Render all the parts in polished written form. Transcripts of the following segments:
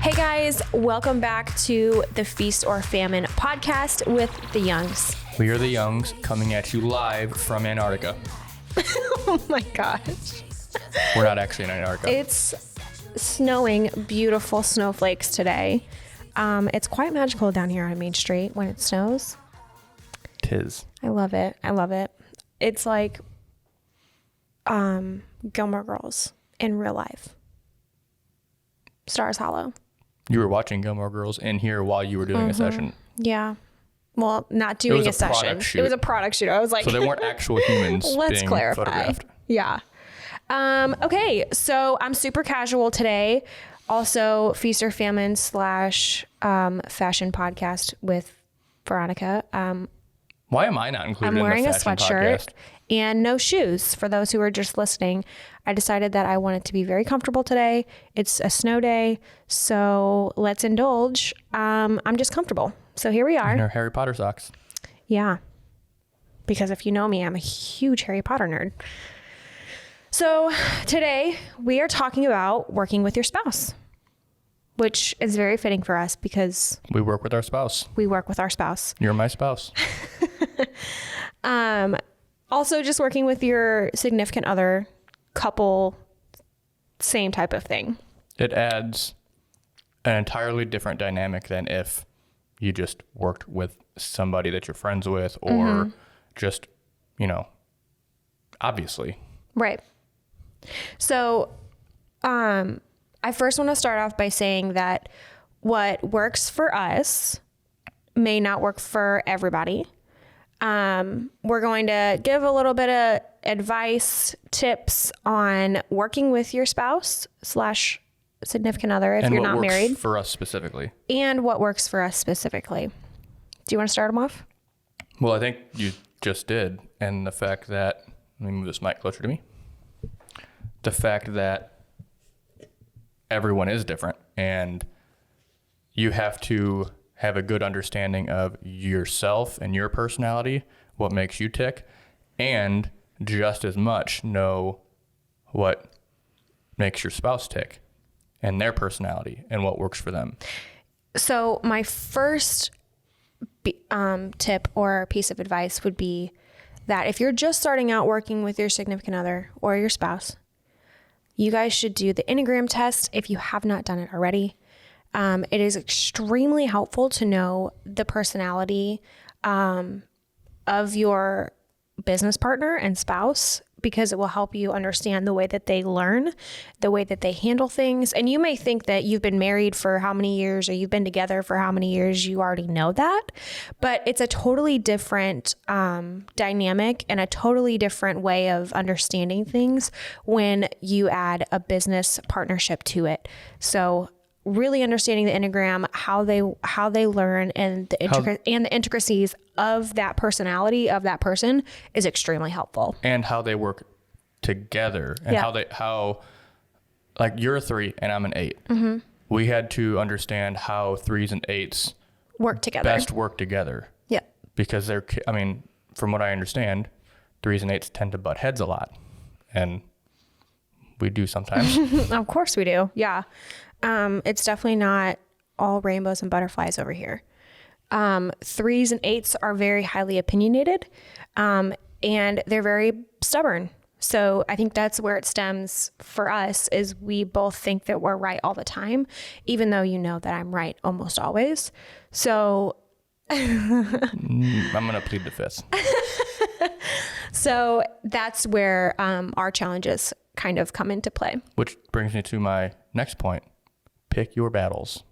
Hey guys, welcome back to the Feast or Famine podcast with the Youngs. We are the Youngs coming at you live from Antarctica. Oh my gosh. We're not actually in Antarctica. It's snowing, beautiful snowflakes today. It's quite magical down here on Main Street when it snows. 'Tis. I love it. I love it. It's like Gilmore Girls in real life. Stars Hollow. You were watching Gilmore Girls in here while you were doing a session. Yeah. Well, not doing a session. It was a product shoot. I was like, so they weren't actual humans let's being clarify. photographed. Yeah. Okay. So I'm super casual today. Also, Feast or Famine / fashion podcast with Veronica. Why am I not included I'm wearing in a the fashion sweatshirt podcast? and no shoes. For those who are just listening, I decided that I wanted to be very comfortable today. It's a snow day, so let's indulge. I'm just comfortable. So here we are. In our Harry Potter socks. Yeah. Because if you know me, I'm a huge Harry Potter nerd. So today we are talking about working with your spouse, which is very fitting for us because We work with our spouse. we work with our spouse. You're my spouse. Also, just working with your significant other, couple, same type of thing. It adds an entirely different dynamic than if you just worked with somebody that you're friends with or just, obviously. Right. So, I first want to start off by saying that what works for us may not work for everybody. We're going to give a little bit of advice, tips on working with your spouse / significant other if you're not married. And what works for us specifically. And what works for us specifically. Do you want to start them off? Well, I think you just did. And the fact that, let me move this mic closer to me. The fact that everyone is different and you have to have a good understanding of yourself and your personality, what makes you tick, and just as much know what makes your spouse tick and their personality and what works for them. So my first tip or piece of advice would be that if you're just starting out working with your significant other or your spouse, you guys should do the Enneagram test if you have not done it already. It is extremely helpful to know the personality of your business partner and spouse because it will help you understand the way that they learn, the way that they handle things. And you may think that you've been married for how many years or you've been together for how many years, you already know that. But it's a totally different dynamic and a totally different way of understanding things when you add a business partnership to it. So really understanding the Enneagram, how they learn, and the intricacies of that personality of that person is extremely helpful. And how they work together, and how you're a 3 and I'm an 8. Mm-hmm. We had to understand how 3s and 8s work together. Best work together. Yeah. Because from what I understand, 3s and 8s tend to butt heads a lot, and we do sometimes. Of course we do. Yeah. It's definitely not all rainbows and butterflies over here. 3s and 8s are very highly opinionated, and they're very stubborn. So I think that's where it stems for us is we both think that we're right all the time, even though you know that I'm right almost always. So I'm going to plead the fifth. So that's where our challenges kind of come into play. Which brings me to my next point. Pick your battles.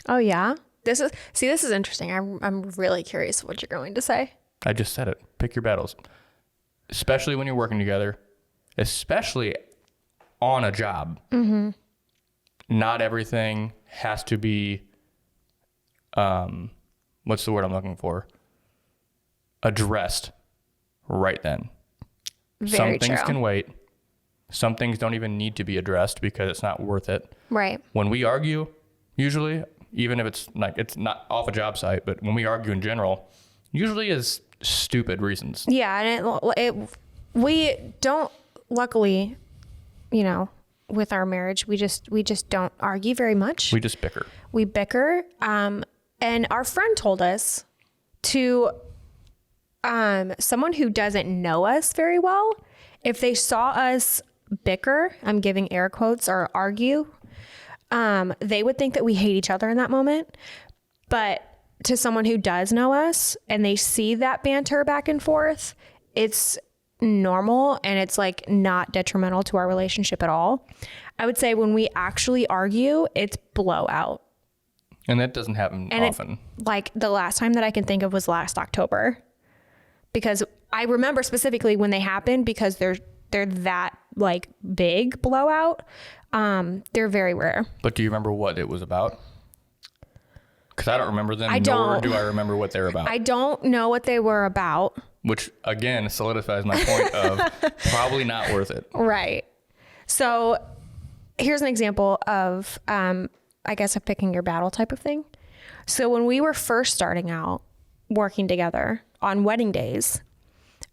Oh, yeah? This is interesting. I'm really curious what you're going to say. I just said it. Pick your battles. Especially when you're working together. Especially on a job. Mm-hmm. Not everything has to be, what's the word I'm looking for? Addressed right then. Very Some things true. can wait. Some things don't even need to be addressed because it's not worth it. Right. When we argue, usually, even if it's not off a job site, but when we argue in general, usually is stupid reasons. Yeah, and we don't, luckily, with our marriage. We just don't argue very much. We just bicker. We bicker. And our friend told us to, someone who doesn't know us very well, if they saw us bicker, I'm giving air quotes, or argue, they would think that we hate each other in that moment. But to someone who does know us and they see that banter back and forth, it's normal and it's like not detrimental to our relationship at all. I would say when we actually argue, it's blowout. And that doesn't happen often. Like the last time that I can think of was last October, because I remember specifically when they happened, because they're that like big blowout. They're very rare. But do you remember what it was about? Because I don't remember them, nor do I remember what they're about. I don't know what they were about. Which, again, solidifies my point of probably not worth it. Right. So here's an example of, I guess, a picking your battle type of thing. So when we were first starting out working together on wedding days,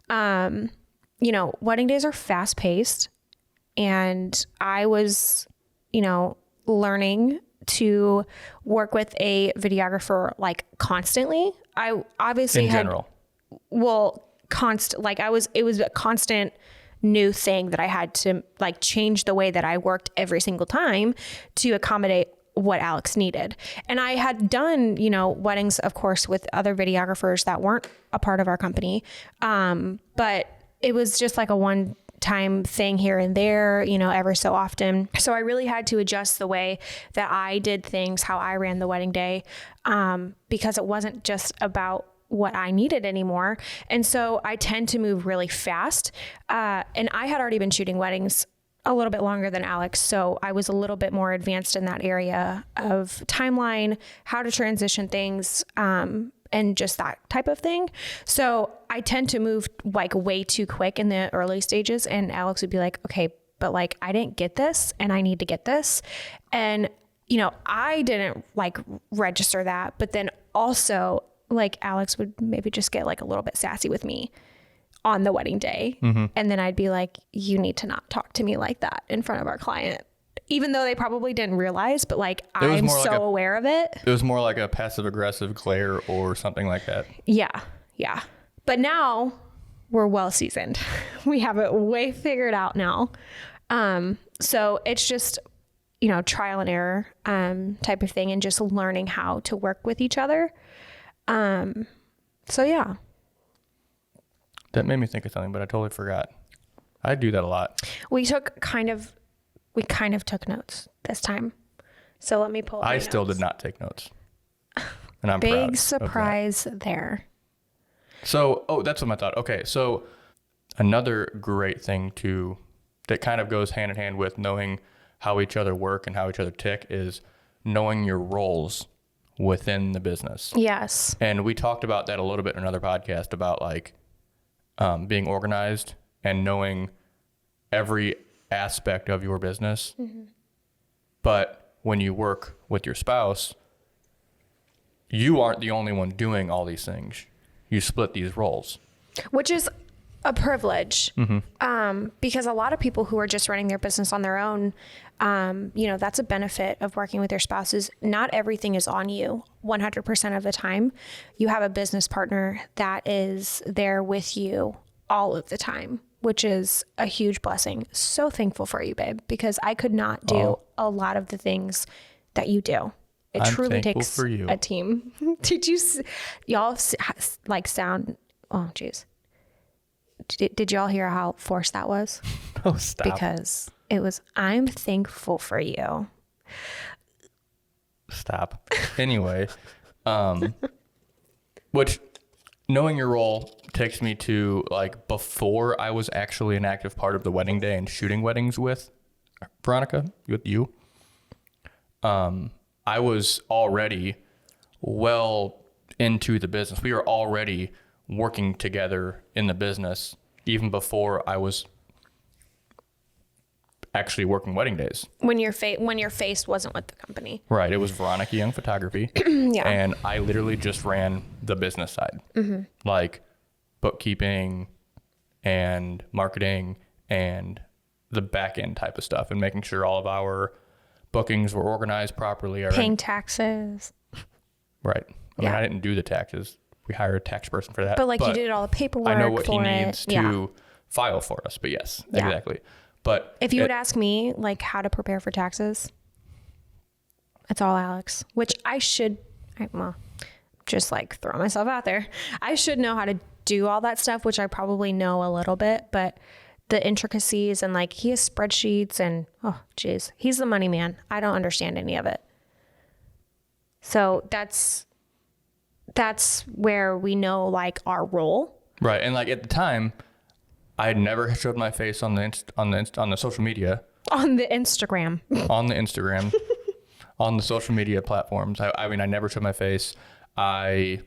wedding days are fast paced. And I was, learning to work with a videographer like constantly. I obviously in general. It was a constant new thing that I had to like change the way that I worked every single time to accommodate what Alex needed. And I had done, weddings, of course, with other videographers that weren't a part of our company. But it was just like a one-time thing here and there, every so often. So I really had to adjust the way that I did things, how I ran the wedding day, because it wasn't just about what I needed anymore. And so I tend to move really fast. And I had already been shooting weddings a little bit longer than Alex. So I was a little bit more advanced in that area of timeline, how to transition things, and just that type of thing. So I tend to move like way too quick in the early stages. And Alex would be like, okay, but like, I didn't get this and I need to get this. And, I didn't like register that, but then also like Alex would maybe just get like a little bit sassy with me on the wedding day. Mm-hmm. And then I'd be like, you need to not talk to me like that in front of our client, even though they probably didn't realize, but like, I'm so aware of it. It was more like a passive aggressive glare or something like that. Yeah. Yeah. But now we're well seasoned. We have it way figured out now. So it's just, trial and error, type of thing, and just learning how to work with each other. So yeah. That made me think of something, but I totally forgot. I do that a lot. We kind of took notes this time. So let me pull up my notes. Still did not take notes. And I'm proud. Big surprise there. So, that's what I thought. Okay. So another great thing that kind of goes hand in hand with knowing how each other work and how each other tick is knowing your roles within the business. Yes. And we talked about that a little bit in another podcast about like being organized and knowing every aspect of your business. Mm-hmm. But when you work with your spouse, you aren't the only one doing all these things. You split these roles. Which is a privilege. Mm-hmm. Because a lot of people who are just running their business on their own, that's a benefit of working with your spouses. Not everything is on you 100% of the time. You have a business partner that is there with you all of the time, which is a huge blessing. So thankful for you, babe, because I could not do a lot of the things that you do. It truly takes a team. Did y'all like sound, oh geez. Did y'all hear how forced that was? Oh, stop. Because it was, I'm thankful for you. Stop. Anyway, which knowing your role takes me to like before I was actually an active part of the wedding day and shooting weddings with Veronica, with you. I was already well into the business. We were already working together in the business even before I was actually working wedding days. When your face wasn't with the company. Right. It was Veronica Young Photography. Yeah. And I literally just ran the business side. Mm-hmm. Like bookkeeping and marketing and the back end type of stuff and making sure all of our bookings were organized properly. Paying taxes. Right. I mean, I didn't do the taxes. We hired a tax person for that. But you did all the paperwork. I know what he for needs to file for us. But yes, exactly. But if you would ask me how to prepare for taxes, it's all Alex, which just throw myself out there. I should know how to do all that stuff, which I probably know a little bit, but the intricacies and he has spreadsheets and he's the money man. I don't understand any of it. So that's where we know our role. Right. And at the time, I had never showed my face on the social media. On the Instagram. On the Instagram. On the social media platforms. I mean, I never showed my face. I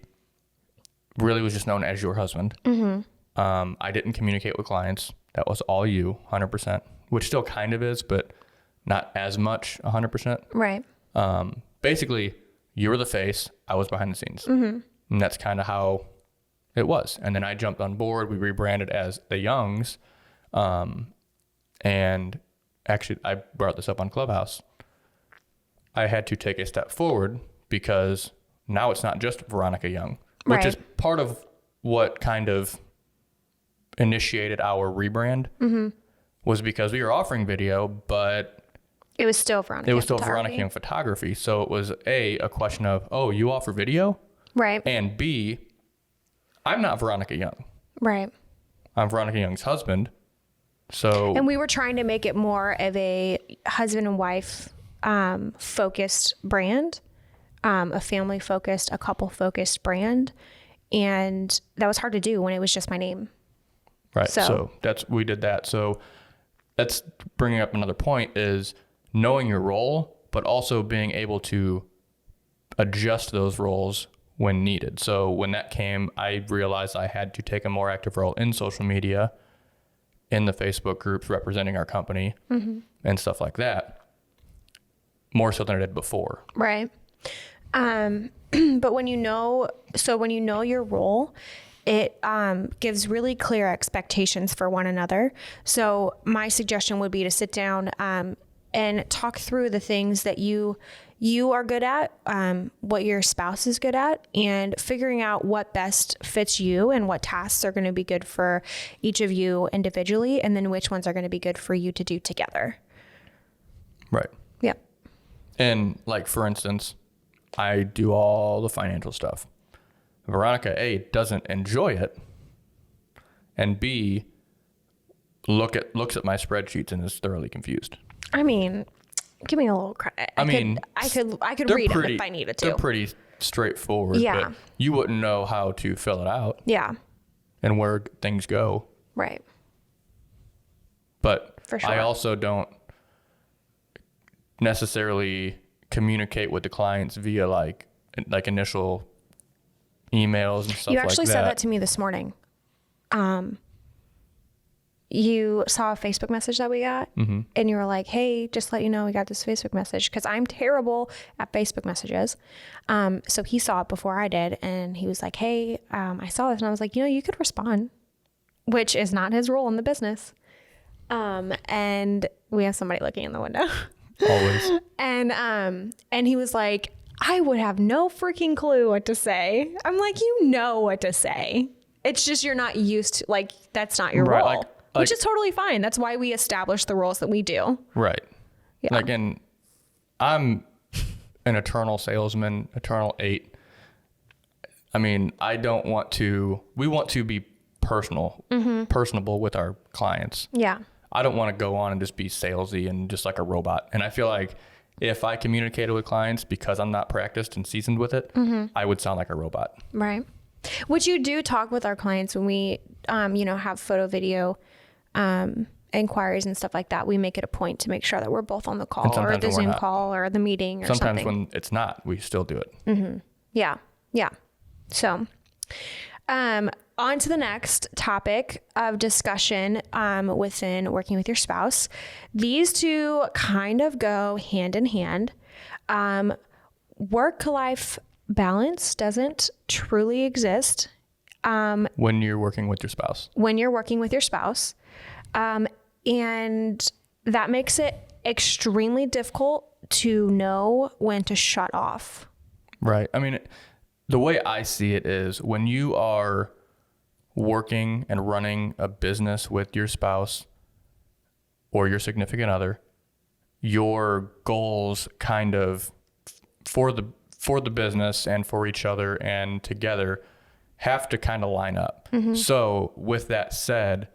really was just known as your husband. Mm-hmm. I didn't communicate with clients. That was all you, 100%, which still kind of is, but not as much 100%. Right. Basically, you were the face. I was behind the scenes. Mm-hmm. And that's kind of how it was. And then I jumped on board. We rebranded as the Youngs. And actually, I brought this up on Clubhouse. I had to take a step forward because now it's not just Veronica Young, which is part of what kind of initiated our rebrand. Mm-hmm. Was because we were offering video, but it was still Veronica Young Photography. So it was a question of, you offer video? Right. And B, I'm not Veronica Young. Right. I'm Veronica Young's husband. And we were trying to make it more of a husband and wife focused brand, a family focused, a couple focused brand. And that was hard to do when it was just my name. Right. So we did that. So that's bringing up another point is knowing your role, but also being able to adjust those roles when needed. So when that came, I realized I had to take a more active role in social media, in the Facebook groups representing our company, mm-hmm. and stuff like that, more so than I did before. Right. But when you know your role, it gives really clear expectations for one another. So my suggestion would be to sit down and talk through the things that you are good at, what your spouse is good at, and figuring out what best fits you and what tasks are going to be good for each of you individually, and then which ones are going to be good for you to do together. Right. Yep. And for instance, I do all the financial stuff. Veronica, A, doesn't enjoy it, and B, looks at my spreadsheets and is thoroughly confused. I mean, give me a little credit. I could read them if I needed to. They're pretty straightforward. Yeah. But you wouldn't know how to fill it out. Yeah. And where things go. Right. But for sure. I also don't necessarily communicate with the clients via like initial emails and stuff like that. You actually said that to me this morning. You saw a Facebook message that we got, mm-hmm. and you were like, hey, just let you know we got this Facebook message, because I'm terrible at Facebook messages. So he saw it before I did, and he was like, hey, I saw this, and I was like, you could respond, which is not his role in the business. And we have somebody looking in the window. Always. And he was like, I would have no freaking clue what to say. I'm like, you know what to say. It's just you're not used to, that's not your role. Which is totally fine. That's why we establish the roles that we do. Right. Yeah. And I'm an eternal salesman, eternal 8. I mean, we want to be personable with our clients. Yeah. I don't want to go on and just be salesy and just like a robot. And I feel like if I communicated with clients, because I'm not practiced and seasoned with it, mm-hmm. I would sound like a robot. Right. Which you do talk with our clients when we, have photo, video, inquiries and stuff like that. We make it a point to make sure that we're both on the call or the Zoom call or the meeting or sometimes something. When it's not, we still do it. Mm-hmm. Yeah. Yeah. So, on to the next topic of discussion, within working with your spouse. These two kind of go hand in hand. Work-life balance doesn't truly exist. When you're working with your spouse. And that makes it extremely difficult to know when to shut off. Right. I mean, the way I see it is when you are working and running a business with your spouse or your significant other, your goals kind of for the business and for each other and together have to kind of line up. Mm-hmm. So with that said,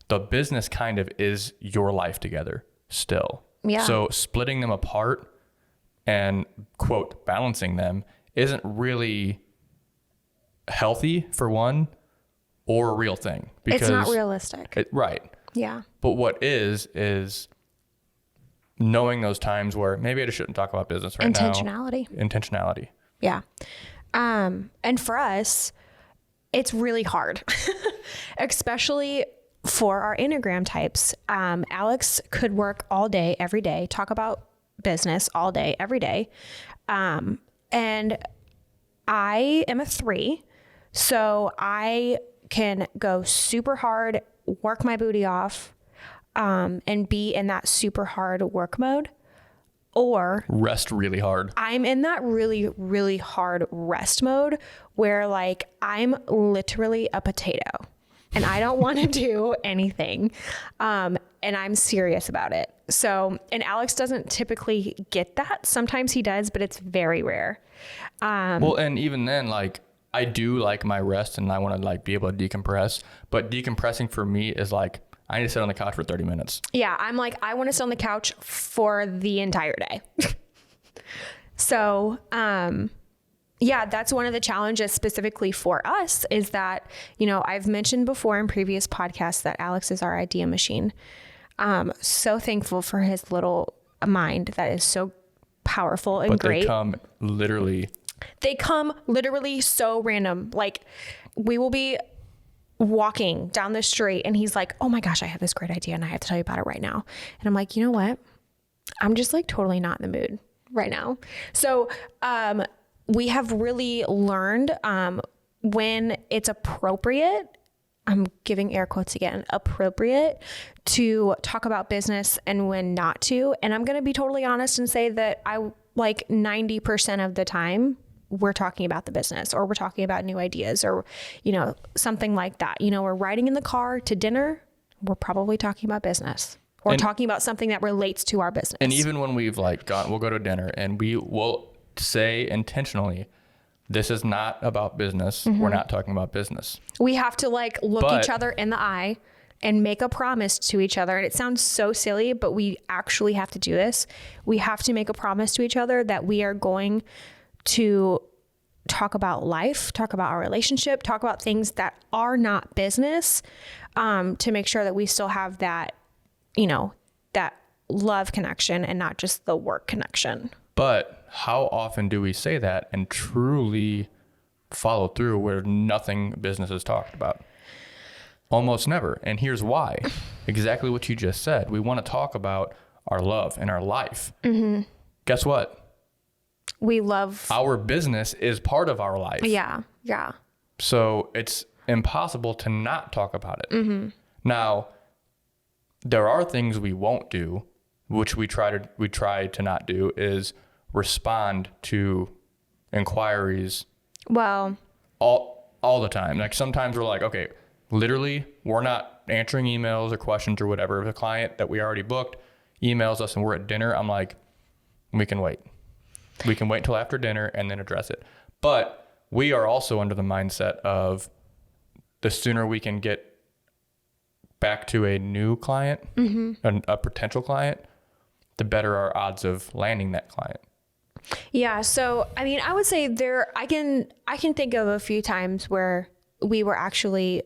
the business kind of is your life together still. Yeah. So splitting them apart and quote balancing them isn't really healthy for one or a real thing. Because it's not realistic. Right. Yeah. But what is knowing those times where maybe I just shouldn't talk about business right now. Intentionality. Yeah. And for us, it's really hard, especially for our Enneagram types. Alex could work all day, every day, talk about business all day, every day. And I am a 3, so I can go super hard, work my booty off, and be in that super hard work mode, or rest really hard. I'm in that really, really hard rest mode where like I'm literally a potato and I don't want to do anything. And I'm serious about it. So, and Alex doesn't typically get that. Sometimes he does, but it's very rare. Well, and even then, like I do like my rest and I want to like be able to decompress, but decompressing for me is like, I need to sit on the couch for 30 minutes. Yeah. I'm like, I want to sit on the couch for the entire day. So, yeah, that's one of the challenges specifically for us is that, you know, I've mentioned before in previous podcasts that Alex is our idea machine. So thankful for his little mind that is so powerful and great. But they come literally so random. Like we will be walking down the street and he's like, oh my gosh, I have this great idea and I have to tell you about it right now. And I'm like, you know what? I'm just like totally not in the mood right now. So, we have really learned, when it's appropriate, I'm giving air quotes again, appropriate to talk about business and when not to. And I'm going to be totally honest and say that I like 90% of the time we're talking about the business or we're talking about new ideas or, you know, something like that. You know, we're riding in the car to dinner. We're probably talking about business or talking about something that relates to our business. And even when we've like we'll go to dinner and we will say intentionally, this is not about business. Mm-hmm. We're not talking about business. We have to like look each other in the eye and make a promise to each other. And it sounds so silly, but we actually have to do this. We have to make a promise to each other that we are going to talk about life, talk about our relationship, talk about things that are not business, to make sure that we still have that, you know, that love connection and not just the work connection. But how often do we say that and truly follow through where nothing business is talked about? Almost never. And here's why. Exactly what you just said. We want to talk about our love and our life. Mm-hmm. Guess what? We love... Our business is part of our life. Yeah. Yeah. So it's impossible to not talk about it. Mm-hmm. Now, there are things we won't do, which we try to not do, is respond to inquiries. Well, all the time. Like sometimes we're like, okay, literally we're not answering emails or questions or whatever. If a client that we already booked emails us and we're at dinner, I'm like, we can wait. We can wait until after dinner and then address it. But we are also under the mindset of the sooner we can get back to a new client, mm-hmm. a potential client, the better our odds of landing that client. Yeah. So, I mean, I would say I can think of a few times where we were actually,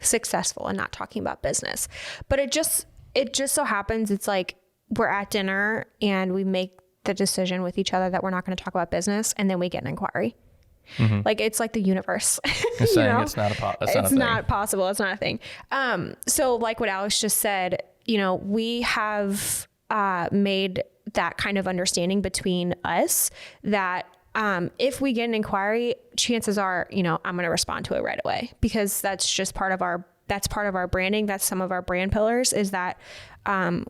successful in not talking about business, but it just so happens it's like we're at dinner and we make the decision with each other that we're not going to talk about business, and then we get an inquiry. Mm-hmm. Like it's like the universe. It's saying it's not possible. It's not a thing. So like what Alex just said, you know, we have made that kind of understanding between us that if we get an inquiry, chances are, you know, I'm going to respond to it right away because that's just part of our that's part of our branding. That's some of our brand pillars, is that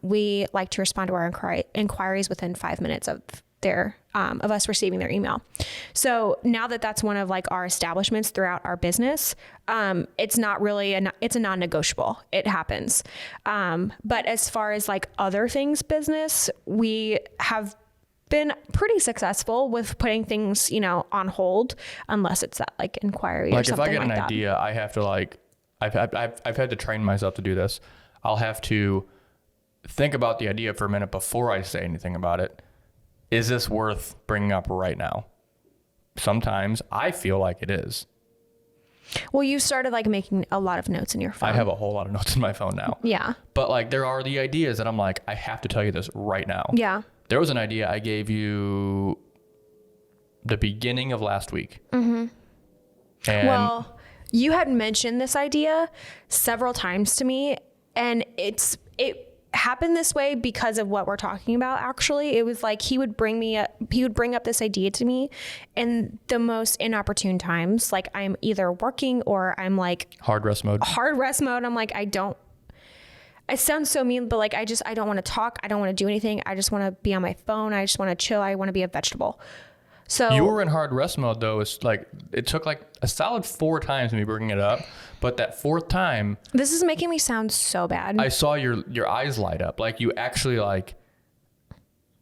we like to respond to our inquiries within 5 minutes of of us receiving their email. So now that that's one of like our establishments throughout our business, it's not really it's a non-negotiable. It happens. But as far as like other things business, we have been pretty successful with putting things, on hold, unless it's that like inquiry or something like that. Like if I get an idea, I have to like, I've had to train myself to do this. I'll have to think about the idea for a minute before I say anything about it. Is this worth bringing up right now? Sometimes I feel like it is. Well, you started like making a lot of notes in your phone. I have a whole lot of notes in my phone now. Yeah. But like there are the ideas that I'm like, I have to tell you this right now. Yeah. There was an idea I gave you the beginning of last week. Mm-hmm. And well, you had mentioned this idea several times to me, and it happened this way because of what we're talking about. Actually, it was like he would bring up this idea to me in the most inopportune times. Like I'm either working or I'm like hard rest mode. I'm like, it sounds so mean, but like, I don't want to talk. I don't want to do anything. I just want to be on my phone. I just want to chill. I want to be a vegetable. So you were in hard rest mode though. It's like, it took like a solid 4 times me bringing it up, but that 4th time, this is making me sound so bad. I saw your eyes light up. Like you actually like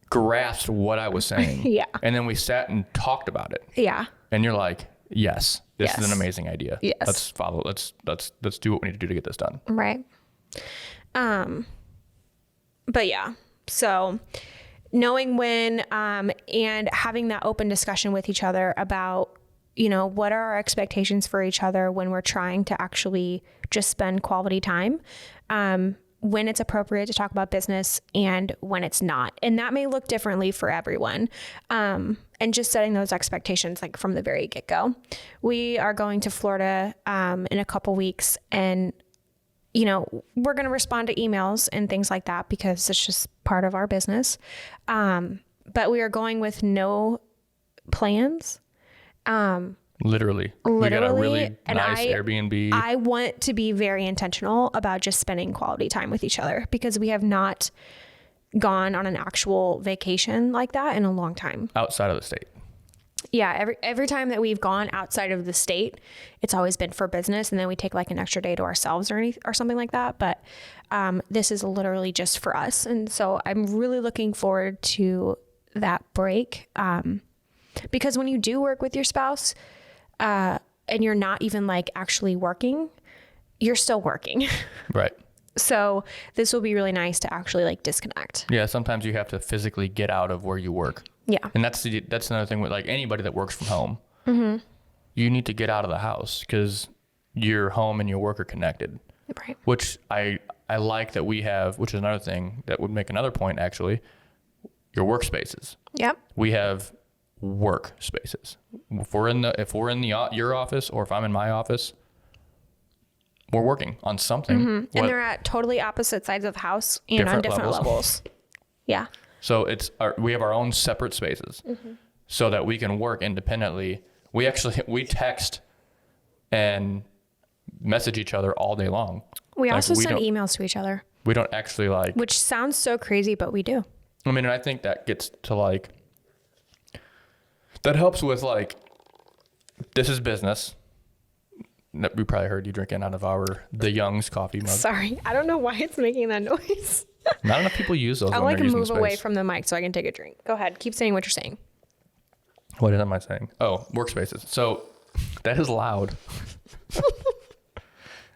grasped what I was saying. Yeah. And then we sat and talked about it. Yeah. And you're like, yes, this is Yes. an amazing idea. Yes. Let's follow. Let's do what we need to do to get this done. Right. But yeah, so knowing when, and having that open discussion with each other about, what are our expectations for each other when we're trying to actually just spend quality time, when it's appropriate to talk about business and when it's not. And that may look differently for everyone. And just setting those expectations like from the very get-go. We are going to Florida, in a couple weeks, and we're going to respond to emails and things like that because it's just part of our business. But we are going with no plans. Literally. We got a really nice Airbnb. I want to be very intentional about just spending quality time with each other because we have not gone on an actual vacation like that in a long time. Outside of the state. Yeah, every time that we've gone outside of the state, it's always been for business, and then we take like an extra day to ourselves or something like that. But this is literally just for us, and so I'm really looking forward to that break. Because when you do work with your spouse, and you're not even like actually working, you're still working. Right. So this will be really nice to actually like disconnect. Yeah, sometimes you have to physically get out of where you work. Yeah. And that's another thing with like anybody that works from home. Mm-hmm. You need to get out of the house because your home and your work are connected. Right. Which I like that we have, which is another thing that would make another point actually, your workspaces. Yep. We have work spaces. If we're in your office or if I'm in my office, we're working on something. Mm-hmm. And they're at totally opposite sides of the house and on different levels. Yeah. So we have our own separate spaces so that we can work independently. We text and message each other all day long. We also send emails to each other. We don't actually like... Which sounds so crazy, but we do. I mean, and I think that gets to like... That helps with like, this is business. We probably heard you drinking out of the Young's coffee mug. Sorry. I don't know why it's making that noise. Not enough people use those. I like to move away from the mic so I can take a drink. Go ahead. Keep saying what you're saying. What am I saying? Oh, workspaces. So that is loud.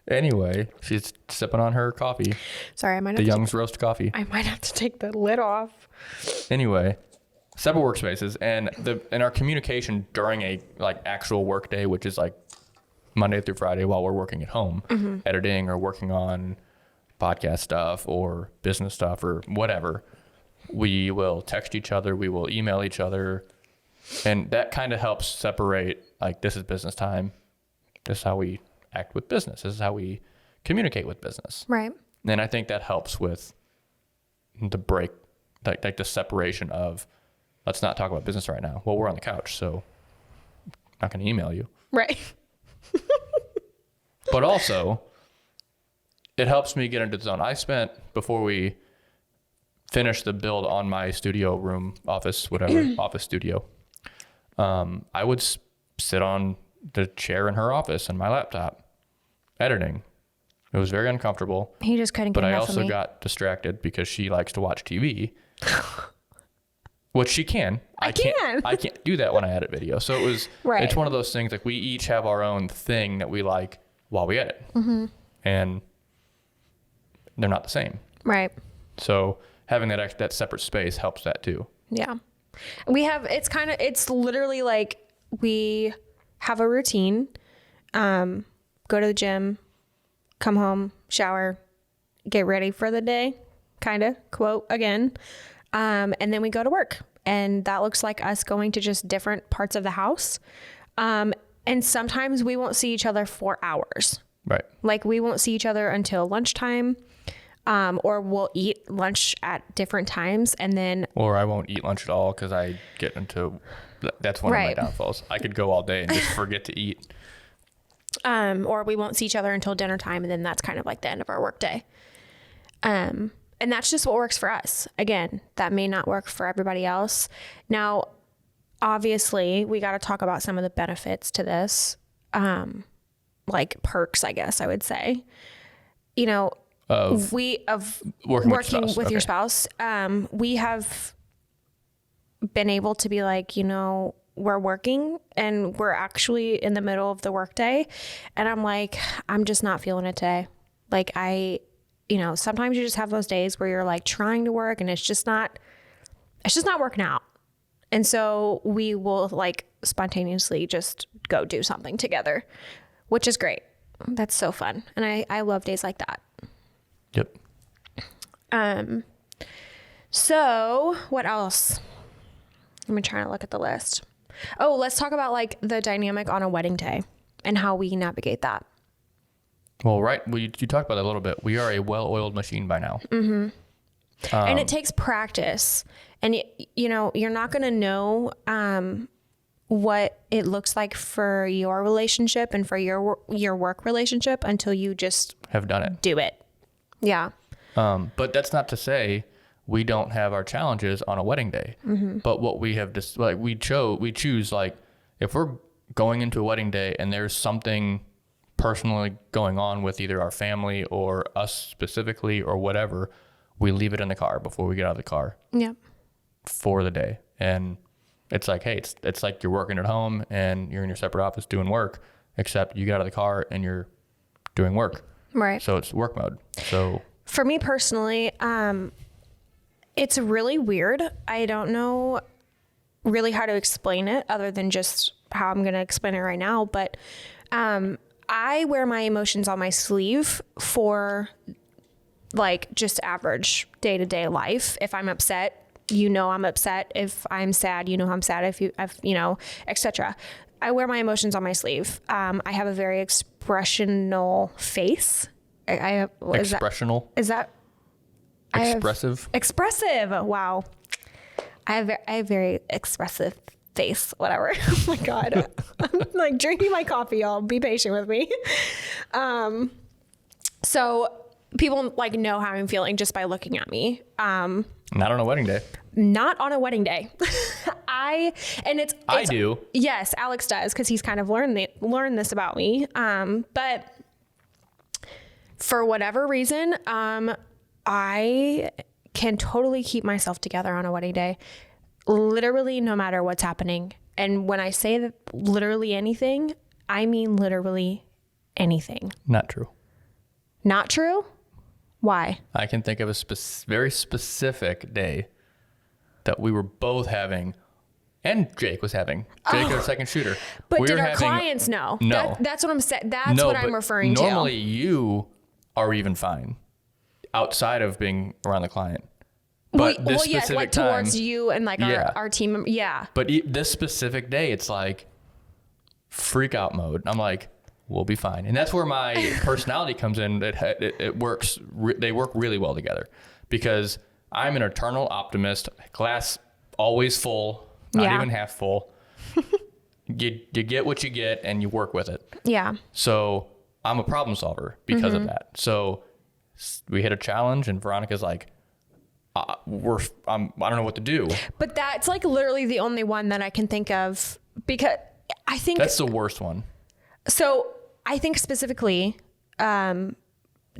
Anyway, she's sipping on her coffee. Sorry, I might have the Young's roast coffee. I might have to take the lid off. Anyway, separate workspaces and our communication during a like actual work day, which is like Monday through Friday while we're working at home, editing or working on podcast stuff or business stuff or whatever, we will text each other, we will email each other, and that kind of helps separate like, this is business time, this is how we act with business, this is how we communicate with business. Right. And I think that helps with the break, like the separation of, let's not talk about business right now. Well, we're on the couch, so I'm not going to email you. Right. But also, it helps me get into the zone. I spent, before we finished the build on my studio room, office, whatever, office studio, I would sit on the chair in her office and my laptop editing. It was very uncomfortable. He just couldn't get enough of me. But I also got distracted because she likes to watch TV, which she can. I can't do that when I edit video. So it's one of those things, like we each have our own thing that we like while we edit. Mm-hmm. And they're not the same. Right. So having that separate space helps that too. Yeah. It's literally like we have a routine, go to the gym, come home, shower, get ready for the day, kind of, quote again. And then we go to work, and that looks like us going to just different parts of the house. And sometimes we won't see each other for hours. Right. Like we won't see each other until lunchtime. Or we'll eat lunch at different times, and then... Or I won't eat lunch at all because I get into... That's one of my downfalls. I could go all day and just forget to eat. Or we won't see each other until dinner time, and then that's kind of like the end of our work day. And that's just what works for us. Again, that may not work for everybody else. Now, obviously, we got to talk about some of the benefits to this, like perks, I guess I would say. You know... Of working with your spouse, we have been able to be like, you know, we're working and we're actually in the middle of the workday, and I'm like, I'm just not feeling it today. Like sometimes you just have those days where you're like trying to work and it's just not working out. And so we will like spontaneously just go do something together, which is great. That's so fun. And I love days like that. Yep. So what else? I'm trying to look at the list. Oh, let's talk about like the dynamic on a wedding day and how we navigate that. Well, right. Well, you talked about that a little bit. We are a well-oiled machine by now. Mm-hmm. And it takes practice, and you're not going to know, what it looks like for your relationship and for your work relationship until you just have done it. Do it. Yeah. But that's not to say we don't have our challenges on a wedding day. Mm-hmm. But what we have just like we choose like if we're going into a wedding day and there's something personally going on with either our family or us specifically or whatever, we leave it in the car before we get out of the car. Yeah. For the day. And it's like, hey, it's like you're working at home and you're in your separate office doing work, except you get out of the car and you're doing work. Right. So it's work mode. So for me personally, it's really weird. I don't know really how to explain it other than just how I'm going to explain it right now. But I wear my emotions on my sleeve for like just average day-to-day life. If I'm upset, I'm upset. If I'm sad, I'm sad. If etc. I wear my emotions on my sleeve. I have a very expressional face. Expressional? Is that expressive? Expressive. Wow. I have very expressive face, whatever. Oh my God. I'm like drinking my coffee, y'all. Be patient with me. So people like know how I'm feeling just by looking at me. Not on a wedding day. Not on a wedding day. I do. Yes, Alex does, because he's kind of learned this about me. But for whatever reason, I can totally keep myself together on a wedding day, literally no matter what's happening. And when I say that literally anything, I mean literally anything. Not true. Not true? Why? I can think of a very specific day that we were both having, and Jake was having. Jake, our second shooter. But did our clients know? No. That's what I'm saying. That's what I'm referring to. Normally you are even fine outside of being around the client. But this specific yes, like time, towards you and like our team. Yeah. But this specific day, it's like freak out mode. I'm like, we'll be fine. And that's where my personality comes in. It works. They work really well together because I'm an eternal optimist, glass always full, not even half full. You get what you get and you work with it. Yeah. So I'm a problem solver because of that. So we hit a challenge and Veronica's like, I don't know what to do. But that's like literally the only one that I can think of, because I think that's the worst one. So I think specifically, to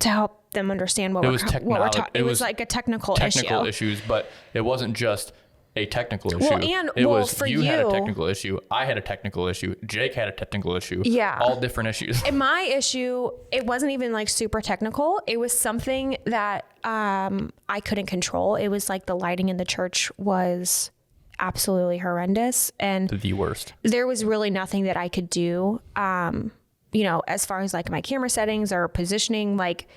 help them understand what we're talking. It was like a technical issues, but it wasn't just a technical issue. Well, and it was for you had a technical issue. I had a technical issue. Jake had a technical issue. Yeah. All different issues. And my issue, it wasn't even like super technical. It was something that I couldn't control. It was like the lighting in the church was absolutely horrendous. And the worst. There was really nothing that I could do, as far as like my camera settings or positioning, like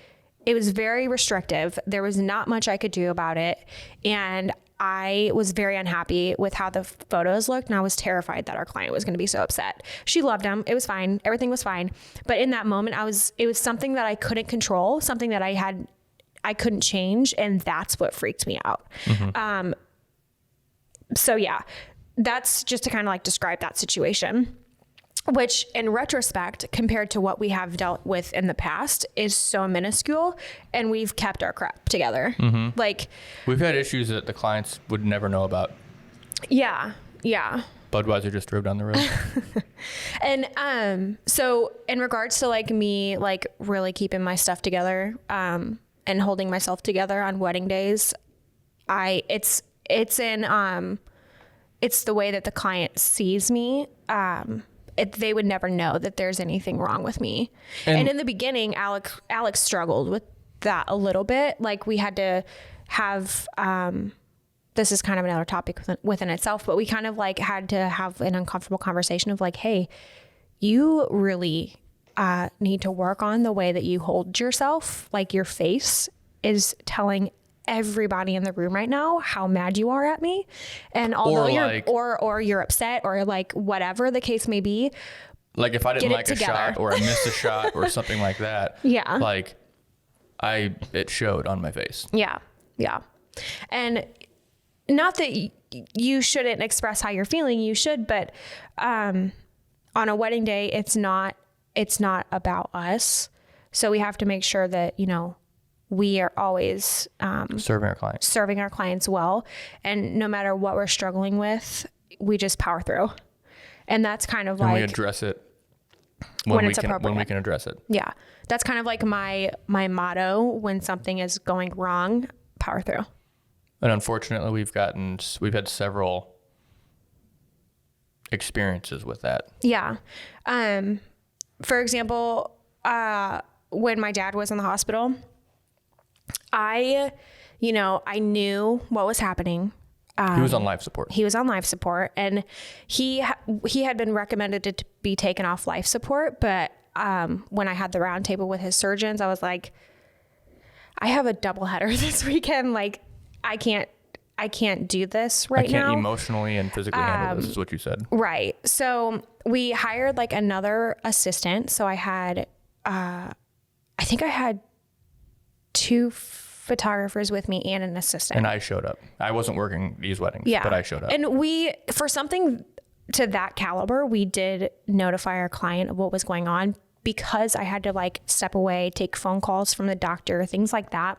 it was very restrictive. There was not much I could do about it. And I was very unhappy with how the photos looked, and I was terrified that our client was going to be so upset. She loved them. It was fine. Everything was fine. But in that moment, it was something that I couldn't control, something that I couldn't change. And that's what freaked me out. Mm-hmm. So yeah, that's just to kind of like describe that situation, which in retrospect, compared to what we have dealt with in the past, is so minuscule, and we've kept our crap together. Mm-hmm. Like we've had issues that the clients would never know about. Yeah. Yeah. Budweiser just drove down the road. And, so in regards to like me, like really keeping my stuff together, and holding myself together on wedding days, it's the way that the client sees me. They would never know that there's anything wrong with me. And in the beginning, Alex struggled with that a little bit. Like we had to have, this is kind of another topic within itself, but we kind of like had to have an uncomfortable conversation of like, hey, you really need to work on the way that you hold yourself. Like your face is telling everybody in the room right now how mad you are at me, and although you're upset or like whatever the case may be, like if I didn't like a shot or I missed a shot or something like that, yeah, like it showed on my face. Yeah And not that you shouldn't express how you're feeling, you should, but on a wedding day it's not about us, so we have to make sure that we are always serving our clients well. And no matter what we're struggling with, we just power through. And that's kind of like... we address it when we can address it. Yeah. That's kind of like my motto when something is going wrong, power through. And unfortunately, we've had several experiences with that. Yeah. For example, when my dad was in the hospital, I knew what was happening. He was on life support. And he had been recommended to be taken off life support. But when I had the round table with his surgeons, I was like, I have a double header this weekend. Like, I can't do this right now. I can't emotionally and physically handle this, is what you said. Right. So we hired like another assistant. So I had, I think I had 2 photographers with me and an assistant. And I showed up. I wasn't working these weddings, but I showed up. And for something to that caliber, we did notify our client of what was going on, because I had to like step away, take phone calls from the doctor, things like that.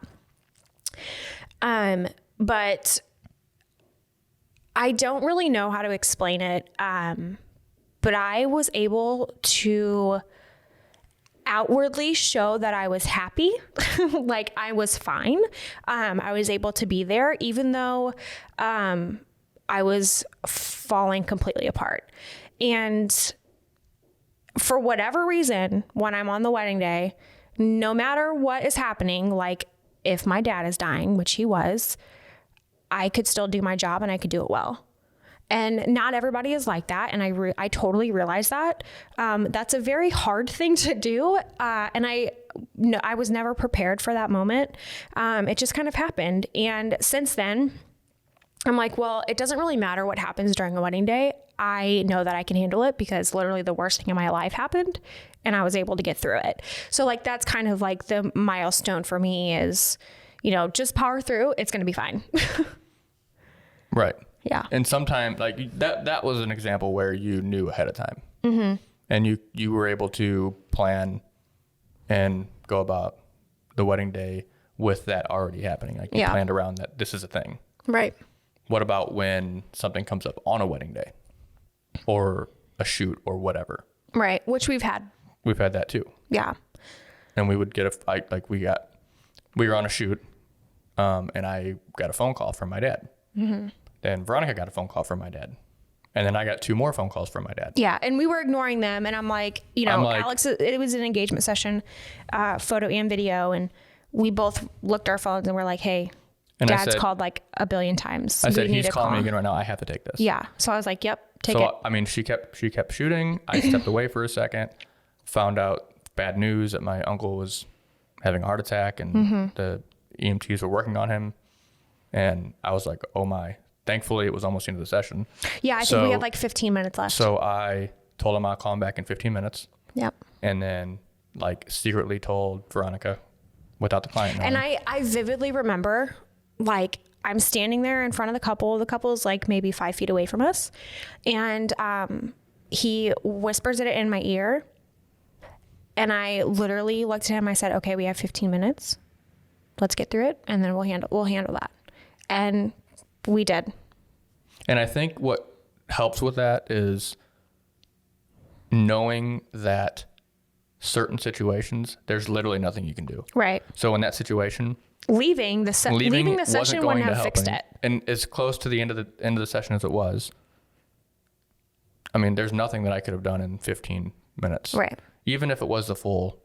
But I don't really know how to explain it. But I was able to outwardly show that I was happy, like I was fine. I was able to be there, even though I was falling completely apart. And for whatever reason, when I'm on the wedding day, no matter what is happening, like if my dad is dying, which he was, I could still do my job and I could do it well. And not everybody is like that. And I totally realize that. That's a very hard thing to do. And I was never prepared for that moment. It just kind of happened. And since then, I'm like, well, it doesn't really matter what happens during a wedding day. I know that I can handle it, because literally the worst thing in my life happened and I was able to get through it. So like, that's kind of like the milestone for me is, just power through. It's going to be fine. Right. Yeah. And sometimes like that was an example where you knew ahead of time, mm-hmm. and you were able to plan and go about the wedding day with that already happening. Like you planned around that this is a thing. Right. What about when something comes up on a wedding day or a shoot or whatever? Right. Which we've had. We've had that too. Yeah. And we would get a fight. Like we were on a shoot, and I got a phone call from my dad. Mm-hmm. Then Veronica got a phone call from my dad. And then I got 2 more phone calls from my dad. Yeah. And we were ignoring them. And I'm like, Alex, it was an engagement session, photo and video. And we both looked our phones and we're like, hey, and Dad's called like a billion times. I said, he's calling me again right now. I have to take this. Yeah. So I was like, yep, take it. I mean, she kept shooting. I stepped away for a second, found out bad news that my uncle was having a heart attack and the EMTs were working on him. And I was like, oh my. Thankfully, it was almost the end of the session. Yeah, I think we had like 15 minutes left. So I told him I'll call him back in 15 minutes. Yep. And then like secretly told Veronica without the client knowing. And I vividly remember like I'm standing there in front of the couple. The couple's like maybe 5 feet away from us. And he whispers it in my ear. And I literally looked at him. I said, okay, we have 15 minutes. Let's get through it. And then we'll handle that. And we did. And I think what helps with that is knowing that certain situations, there's literally nothing you can do. Right. So in that situation, leaving the session wouldn't have fixed it. And as close to the end of the session as it was, I mean, there's nothing that I could have done in 15 minutes. Right. Even if it was the full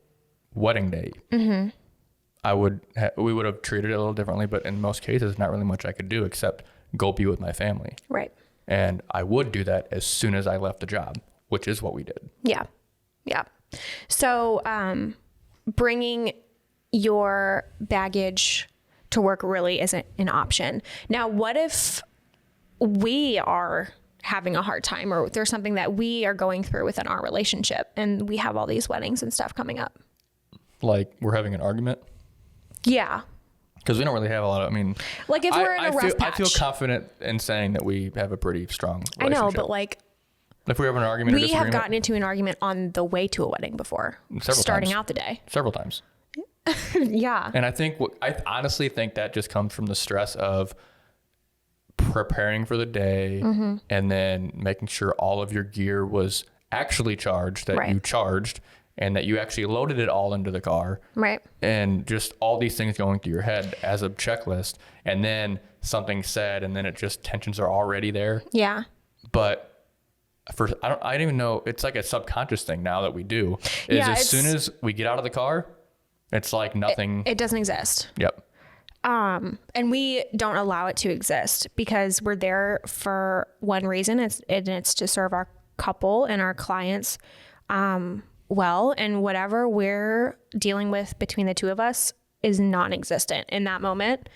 wedding day. Mm-hmm. We would have treated it a little differently, but in most cases, not really much I could do except go be with my family. Right. And I would do that as soon as I left the job, which is what we did. Yeah. Yeah. So, bringing your baggage to work really isn't an option. Now, what if we are having a hard time or there's something that we are going through within our relationship and we have all these weddings and stuff coming up? Like we're having an argument? Yeah. Because we don't really have a lot of, like if we're in a rough patch. I feel confident in saying that we have a pretty strong relationship. I know, but like. If we have an argument or disagreement. We have gotten into an argument on the way to a wedding before. Starting out the day. Several times. Yeah. And I honestly think that just comes from the stress of preparing for the day and then making sure all of your gear was actually charged, that you charged, and that you actually loaded it all into the car. Right. And just all these things going through your head as a checklist. And then something said, and then it just tensions are already there. Yeah. But I don't even know. It's like a subconscious thing now that we do. As soon as we get out of the car, it's like nothing. It doesn't exist. Yep. And we don't allow it to exist because we're there for one reason. It's to serve our couple and our clients, well, and whatever we're dealing with between the two of us is non-existent in that moment.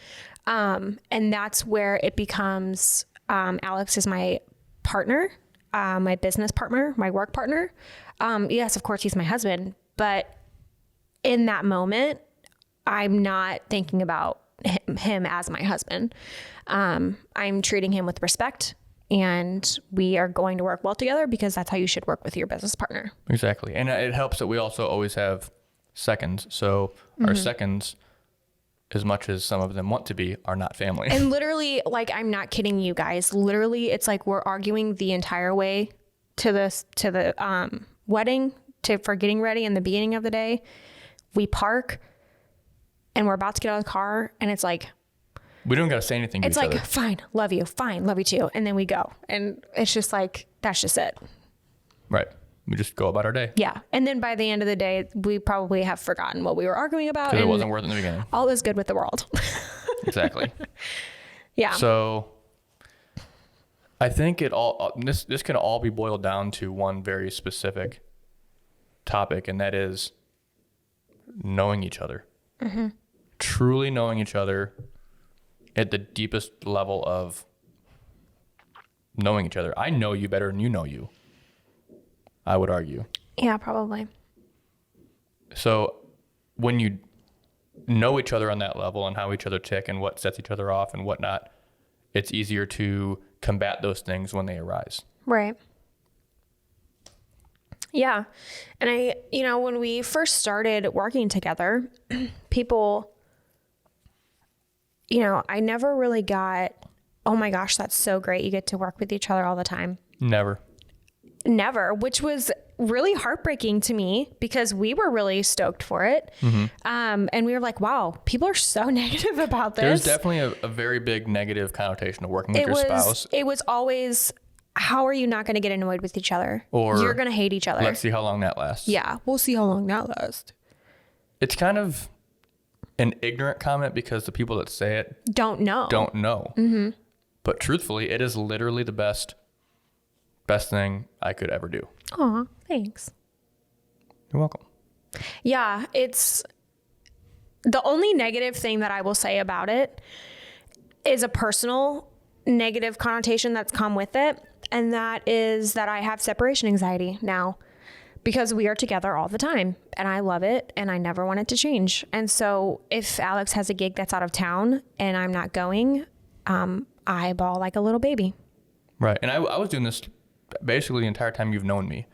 And that's where it becomes, Alex is my partner, my business partner, my work partner. Yes, of course he's my husband, but in that moment, I'm not thinking about him as my husband. I'm treating him with respect. And we are going to work well together because that's how you should work with your business partner. Exactly. And it helps that we also always have seconds. So our seconds, as much as some of them want to be, are not family. And literally, like, I'm not kidding you guys. Literally, it's like we're arguing the entire way to the wedding, for getting ready in the beginning of the day. We park and we're about to get out of the car and it's like, we don't got to say anything to each other. It's like, fine, love you too. And then we go. And it's just like, that's just it. Right. We just go about our day. Yeah. And then by the end of the day, we probably have forgotten what we were arguing about. Because it wasn't worth it in the beginning. All is good with the world. Exactly. Yeah. So I think this can all be boiled down to one very specific topic, and that is knowing each other. Mm-hmm. Truly knowing each other at the deepest level of knowing each other. I know you better than you know you, I would argue. Yeah, probably. So when you know each other on that level and how each other tick and what sets each other off and whatnot, it's easier to combat those things when they arise. Right. Yeah. And when we first started working together, people I never really got, oh my gosh, that's so great. You get to work with each other all the time. Never, which was really heartbreaking to me because we were really stoked for it. And we were like, wow, people are so negative about this. There's definitely a very big negative connotation of working with your spouse. It was always, how are you not going to get annoyed with each other? Or you're going to hate each other. Let's see how long that lasts. Yeah, we'll see how long that lasts. It's kind of an ignorant comment because the people that say it don't know. But truthfully, it is literally the best thing I could ever do. Aw, thanks. You're welcome. Yeah, it's the only negative thing that I will say about it is a personal negative connotation that's come with it. And that is that I have separation anxiety now because we are together all the time and I love it and I never want it to change. And so if Alex has a gig that's out of town and I'm not going, I bawl like a little baby. Right. And I was doing this basically the entire time you've known me.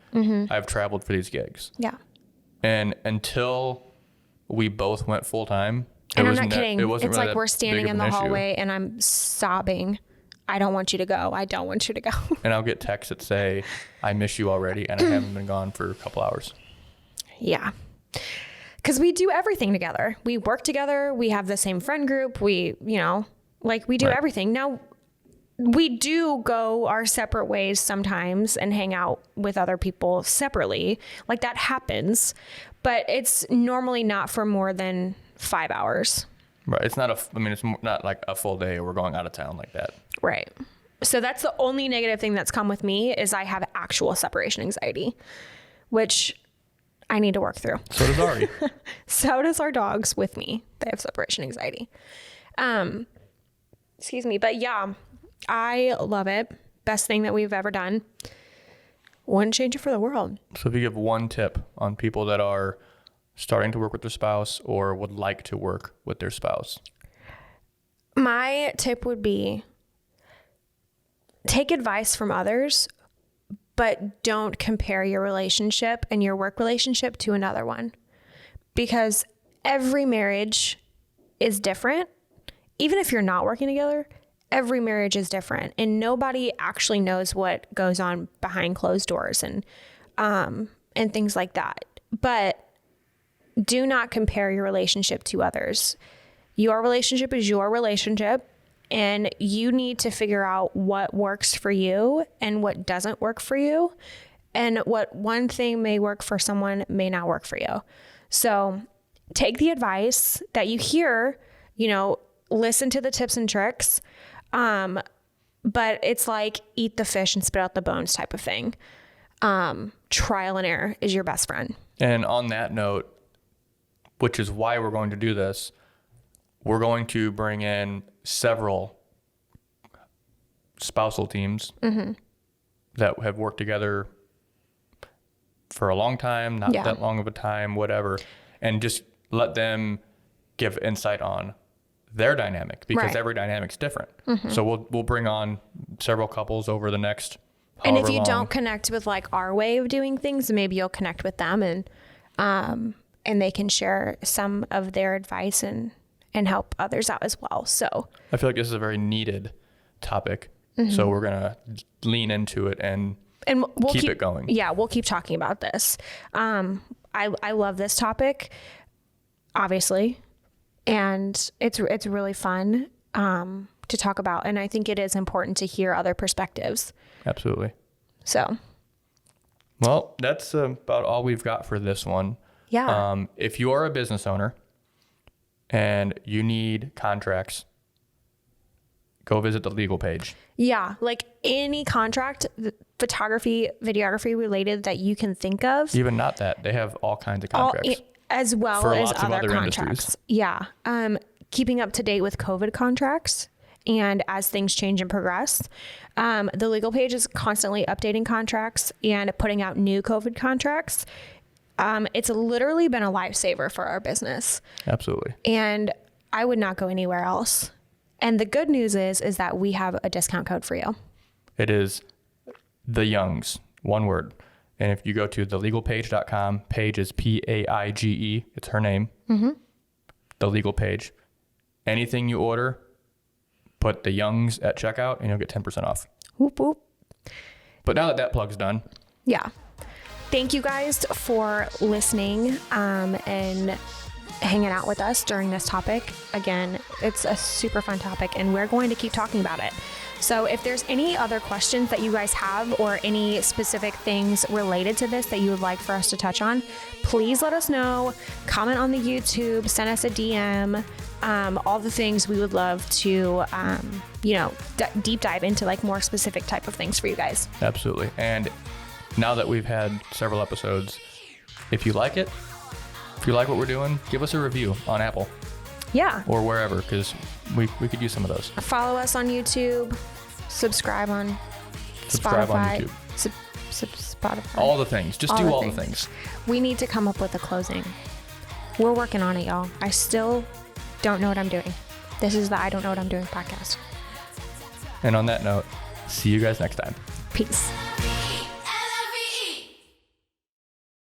I've traveled for these gigs. Yeah. And until we both went full time, and I'm not kidding. It's really like we're standing in the hallway and I'm sobbing. I don't want you to go. I don't want you to go. And I'll get texts that say, I miss you already. And I haven't been gone for a couple hours. Yeah. Because we do everything together. We work together. We have the same friend group. We do everything. Now, we do go our separate ways sometimes and hang out with other people separately. Like that happens, but it's normally not for more than 5 hours. Right. It's not it's not like a full day or we're going out of town like that. Right. So that's the only negative thing that's come with me is I have actual separation anxiety, which I need to work through. So does Ari. So does our dogs with me. They have separation anxiety. Excuse me. But yeah, I love it. Best thing that we've ever done. Wouldn't change it for the world. So if you give one tip on people that are starting to work with their spouse or would like to work with their spouse. My tip would be take advice from others, but don't compare your relationship and your work relationship to another one because every marriage is different. Even if you're not working together, every marriage is different and nobody actually knows what goes on behind closed doors and things like that. But do not compare your relationship to others. Your relationship is your relationship and you need to figure out what works for you and what doesn't work for you. And what one thing may work for someone may not work for you. So take the advice that you hear, listen to the tips and tricks. But it's like eat the fish and spit out the bones type of thing. Trial and error is your best friend. And on that note, which is why we're going to do this, we're going to bring in several spousal teams that have worked together for a long time, not that long of a time, whatever, and just let them give insight on their dynamic because every dynamic's different. So we'll bring on several couples over the next and if you don't connect with like our way of doing things, maybe you'll connect with them and they can share some of their advice and help others out as well. So I feel like this is a very needed topic. So we're going to lean into it and we'll keep it going. Yeah, we'll keep talking about this. I love this topic, obviously. And it's really fun to talk about. And I think it is important to hear other perspectives. Absolutely. So. Well, that's about all we've got for this one. Yeah. If you are a business owner and you need contracts, go visit the legal page. Yeah. Like any contract, photography, videography related that you can think of. Even not that. They have all kinds of contracts. As well for as lots of other contracts. Industries. Yeah. Keeping up to date with COVID contracts. And as things change and progress, the legal page is constantly updating contracts and putting out new COVID contracts. It's literally been a lifesaver for our business. Absolutely. And I would not go anywhere else. And the good news is that we have a discount code for you. It is The Youngs, one word. And if you go to thelegalpage.com, Paige is Paige, it's her name. The legal page. Anything you order, put the Youngs at checkout and you'll get 10% off. Whoop, whoop. But now that that plug's done. Yeah. Thank you guys for listening and hanging out with us during this topic. Again, it's a super fun topic and we're going to keep talking about it. So if there's any other questions that you guys have or any specific things related to this that you would like for us to touch on, please let us know. Comment on the YouTube, send us a DM, all the things. We would love to, deep dive into like more specific type of things for you guys. Absolutely. And now that we've had several episodes, if you like it, if you like what we're doing, give us a review on Apple. Yeah. Or wherever, because we could use some of those. Follow us on YouTube. Subscribe on Subscribe Spotify. on YouTube. Spotify. All the things. Just do all the things. We need to come up with a closing. We're working on it, y'all. I still don't know what I'm doing. This is the I Don't Know What I'm Doing podcast. And on that note, see you guys next time. Peace.